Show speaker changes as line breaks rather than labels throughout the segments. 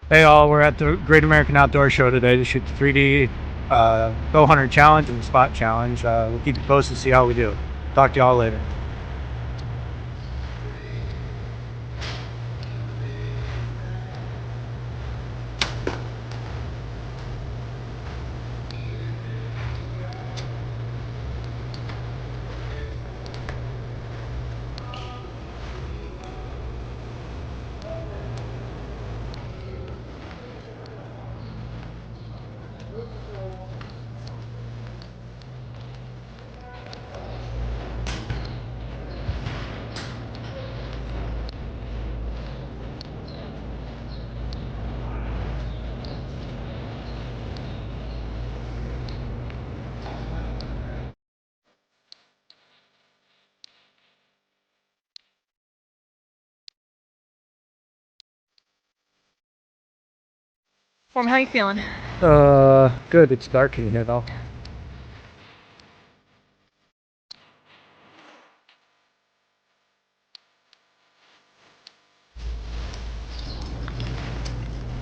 Hey all, we're at the Great American Outdoor Show today to shoot the 3D Bowhunter Challenge and the Spot Challenge. We'll keep you posted to see how we do. Talk to y'all later.
How you feeling?
Good. It's dark in here though.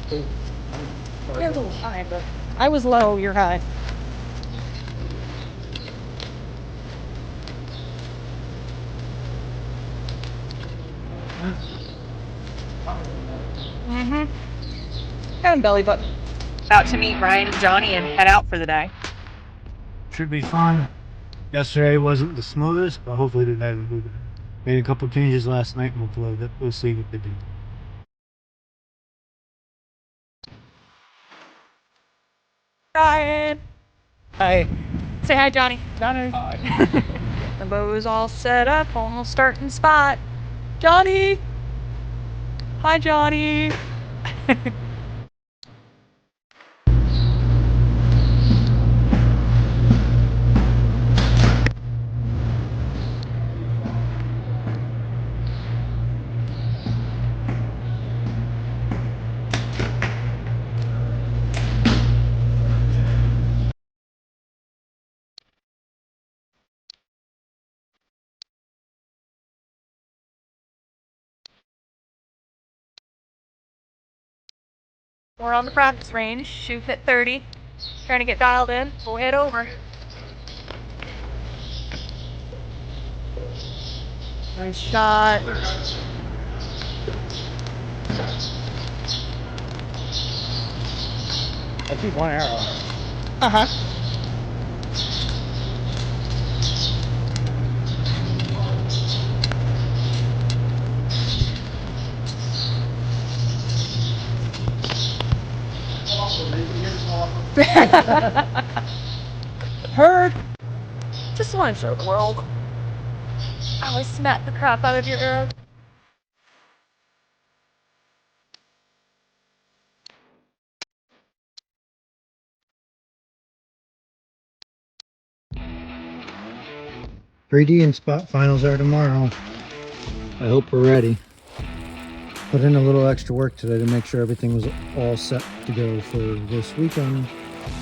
You're a little high, but I was low, you're high. Kind of belly button. About to meet Ryan and Johnny and head out for the day.
Should be fun. Yesterday wasn't the smoothest, but hopefully today will be good. Made a couple changes last night and we'll see what they do.
Ryan!
Hi.
Say hi, Johnny.
Johnny.
Hi. The bow's all set up, almost starting spot. Johnny! Hi, Johnny! We're on the practice range, shooting at 30. Trying to get dialed in. We'll head over. Nice shot.
I shoot one arrow.
Uh-huh. Heard. Just want to show the world. I always smack the crap out of your arrow.
.3D and spot finals are tomorrow. I hope we're ready. Put in a little extra work today to make sure everything was all set to go for this weekend.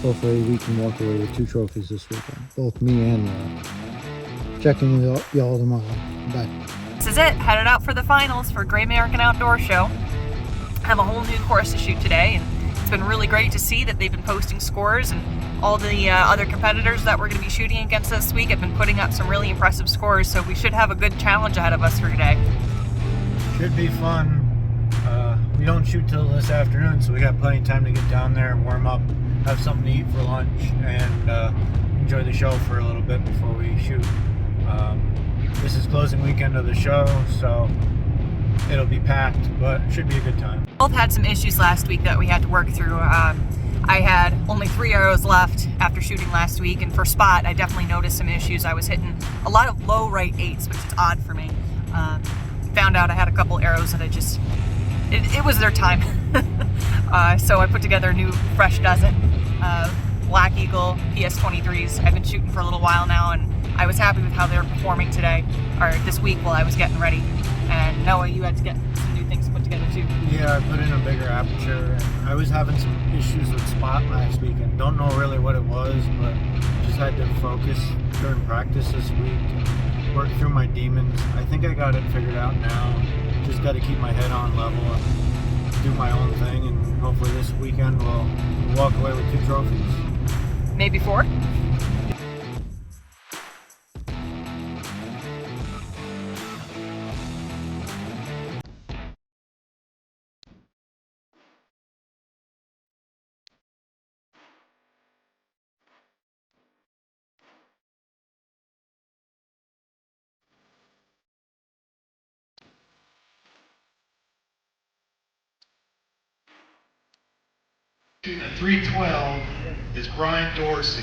Hopefully we can walk away with 2 trophies this weekend. Both me and checking with y'all tomorrow. Bye.
This is it. Headed out for the finals for Great American Outdoor Show. I have a whole new course to shoot today, and it's been really great to see that they've been posting scores, and all the other competitors that we're going to be shooting against this week have been putting up some really impressive scores, so we should have a good challenge ahead of us for today.
Should be fun. We don't shoot till this afternoon, so we got plenty of time to get down there and warm up, have something to eat for lunch, and enjoy the show for a little bit before we shoot. This is closing weekend of the show, so it'll be packed, but it should be a good time.
Both had some issues last week that we had to work through. I had only 3 arrows left after shooting last week, and for spot, I definitely noticed some issues. I was hitting a lot of low right 8s, which is odd for me. Found out I had a couple arrows that I just, it was their time. So I put together a new fresh dozen Black Eagle PS23s. I've been shooting for a little while now, and I was happy with how they were performing today, or this week while I was getting ready. And Noah, you had to get some new things put together too.
Yeah, I put in a bigger aperture. I was having some issues with spot last week and don't know really what it was, but just had to focus during practice this week and work through my demons. I think I got it figured out now. Just got to keep my head on level and do my own thing, and hopefully this weekend we'll walk away with 2 trophies.
Maybe 4?
Shooting a 312 is Brian Dorsey.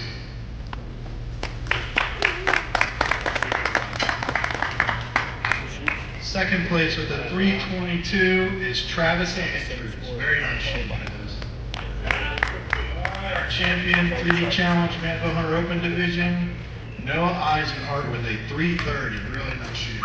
Second place with a 322 is Travis Andrews. Very nice shot by those. Our champion 3D Challenge Man Bowhunter Open Division, Noah Eisenhart with a 330. Really nice shooting.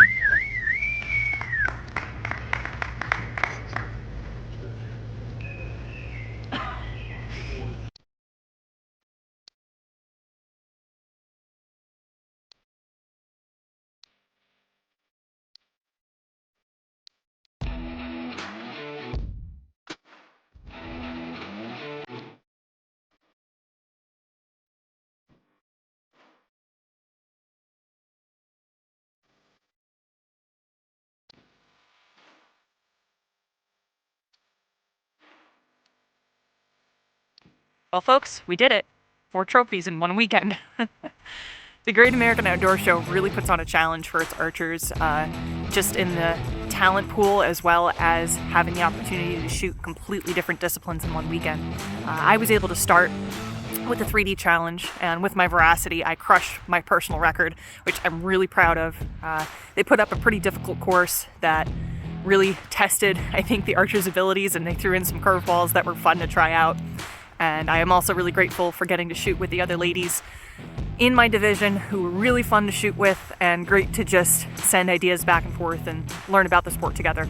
Well, folks, we did it. 4 trophies in 1 weekend. The Great American Outdoor Show really puts on a challenge for its archers, just in the talent pool as well as having the opportunity to shoot completely different disciplines in 1 weekend. I was able to start with the 3D challenge, and with my veracity, I crushed my personal record, which I'm really proud of. They put up a pretty difficult course that really tested, I think, the archers' abilities, and they threw in some curveballs that were fun to try out. And I am also really grateful for getting to shoot with the other ladies in my division who were really fun to shoot with and great to just send ideas back and forth and learn about the sport together.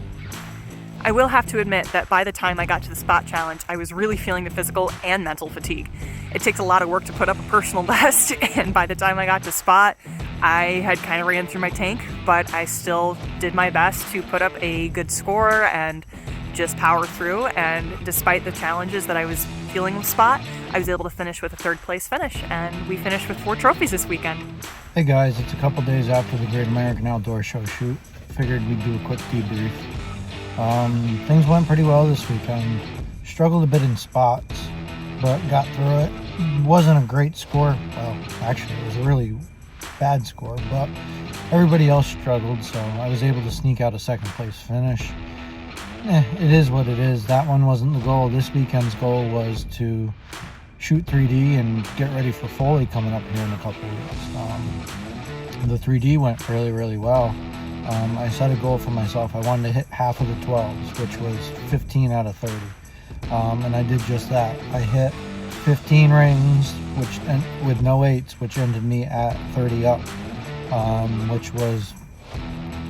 I will have to admit that by the time I got to the spot challenge, I was really feeling the physical and mental fatigue. It takes a lot of work to put up a personal best, and by the time I got to spot, I had kind of ran through my tank, but I still did my best to put up a good score and just power through, and despite the challenges that I was feeling with spot, I was able to finish with a 3rd place finish, and we finished with 4 trophies this weekend.
Hey guys, it's a couple days after the Great American Outdoor Show shoot. Figured we'd do a quick debrief. Things went pretty well this weekend. Struggled a bit in spots, but got through it. Wasn't a great score. Well, actually, it was a really bad score, but everybody else struggled, so I was able to sneak out a 2nd place finish. It is what it is. That one wasn't the goal. This weekend's goal was to shoot 3D and get ready for Foley coming up here in a couple weeks. The 3D went really, really well. I set a goal for myself. I wanted to hit half of the 12s, which was 15 out of 30. And I did just that. I hit 15 rings, with no 8s, which ended me at 30 up, which was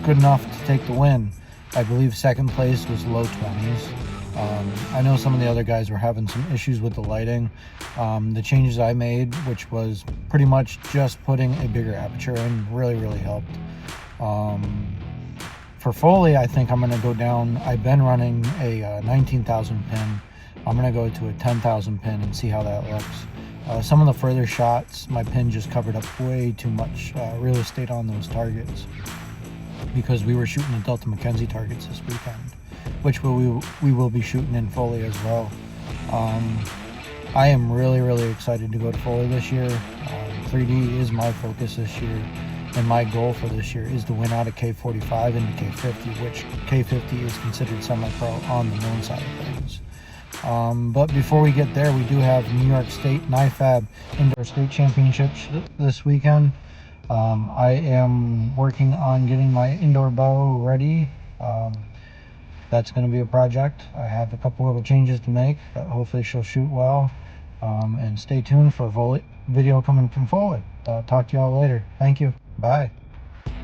good enough to take the win. I believe 2nd place was low 20s. I know some of the other guys were having some issues with the lighting. The changes I made, which was pretty much just putting a bigger aperture in, really, really helped. For Foley, I think I'm going to go down. I've been running a 19,000 pin. I'm going to go to a 10,000 pin and see how that looks. Some of the further shots, my pin just covered up way too much real estate on those targets, because we were shooting the Delta Mackenzie targets this weekend, which we will be shooting in Foley as well. I am really, really excited to go to Foley this year. 3D is my focus this year, and my goal for this year is to win out of K45 into K50, which K50 is considered semi-pro on the known side of things. But before we get there, we do have New York State NIFAB Indoor State Championships this weekend. I am working on getting my indoor bow ready. That's going to be a project. I have a couple little changes to make, but hopefully she'll shoot well. And stay tuned for a video coming from Foley. Talk to y'all later. Thank you. Bye.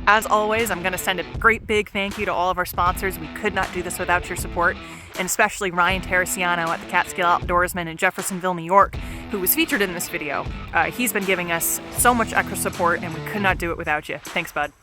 As always, I'm going to send a great big thank you to all of our sponsors. We could not do this without your support, and especially Ryan Teresiano at the Catskill Outdoorsman in Jeffersonville, New York, who was featured in this video. He's been giving us so much extra support, and we could not do it without you. Thanks, bud.